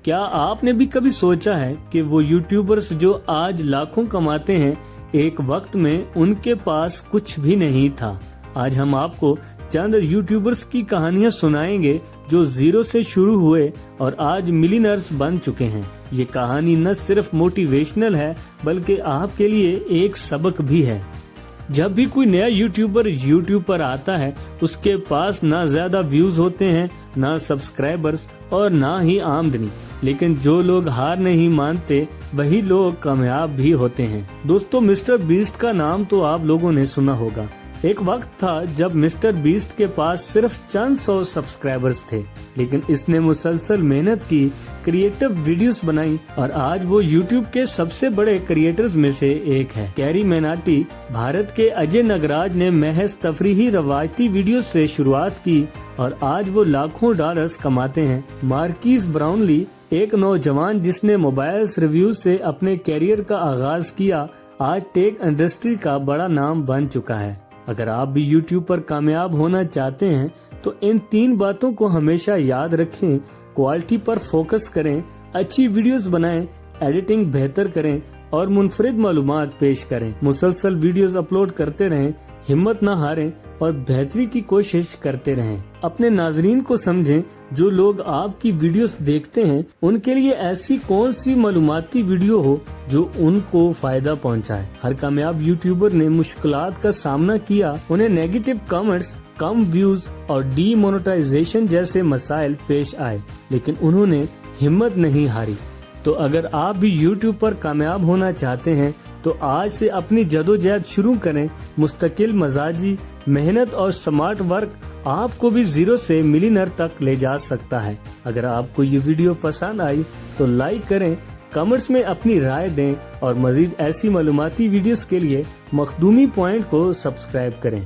کیا آپ نے بھی کبھی سوچا ہے کہ وہ یوٹیوبرز جو آج لاکھوں کماتے ہیں ایک وقت میں ان کے پاس کچھ بھی نہیں تھا؟ آج ہم آپ کو چند یوٹیوبرز کی کہانیاں سنائیں گے جو زیرو سے شروع ہوئے اور آج ملینئرز بن چکے ہیں۔ یہ کہانی نہ صرف موٹیویشنل ہے بلکہ آپ کے لیے ایک سبق بھی ہے۔ جب بھی کوئی نیا یوٹیوبر یوٹیوب پر آتا ہے اس کے پاس نہ زیادہ ویوز ہوتے ہیں، نہ سبسکرائبرز اور نہ ہی آمدنی، لیکن جو لوگ ہار نہیں مانتے وہی لوگ کامیاب بھی ہوتے ہیں۔ دوستو، مسٹر بیسٹ کا نام تو آپ لوگوں نے سنا ہوگا۔ ایک وقت تھا جب مسٹر بیسٹ کے پاس صرف چند 100 سبسکرائبرز تھے، لیکن اس نے مسلسل محنت کی، کریٹو ویڈیوز بنائی اور آج وہ یوٹیوب کے سب سے بڑے کریٹرز میں سے ایک ہے۔ کیری میناٹی، بھارت کے اجے نگراج نے محض تفریحی روایتی ویڈیوز سے شروعات کی اور آج وہ لاکھوں ڈالرز کماتے ہیں۔ مارکیز براؤنلی، ایک نوجوان جس نے موبائل ریویوز سے اپنے کیریئر کا آغاز کیا، آج ٹیک انڈسٹری کا بڑا نام بن چکا ہے۔ اگر آپ بھی یوٹیوب پر کامیاب ہونا چاہتے ہیں تو ان 3 باتوں کو ہمیشہ یاد رکھیں۔ کوالٹی پر فوکس کریں، اچھی ویڈیوز بنائیں، ایڈیٹنگ بہتر کریں اور منفرد معلومات پیش کریں۔ مسلسل ویڈیوز اپلوڈ کرتے رہیں، ہمت نہ ہاریں اور بہتری کی کوشش کرتے رہیں۔ اپنے ناظرین کو سمجھیں، جو لوگ آپ کی ویڈیوز دیکھتے ہیں ان کے لیے ایسی کون سی معلوماتی ویڈیو ہو جو ان کو فائدہ پہنچائے۔ ہر کامیاب یوٹیوبر نے مشکلات کا سامنا کیا، انہیں نیگیٹو کمنٹس، کم ویوز اور ڈی مونیٹائزیشن جیسے مسائل پیش آئے، لیکن انہوں نے ہمت نہیں ہاری۔ تو اگر آپ بھی یوٹیوب پر کامیاب ہونا چاہتے ہیں تو آج سے اپنی جدوجہد شروع کریں۔ مستقل مزاجی، محنت اور سمارٹ ورک آپ کو بھی زیرو سے ملینئر تک لے جا سکتا ہے۔ اگر آپ کو یہ ویڈیو پسند آئی تو لائک کریں، کمنٹس میں اپنی رائے دیں اور مزید ایسی معلوماتی ویڈیوز کے لیے مخدومی پوائنٹ کو سبسکرائب کریں۔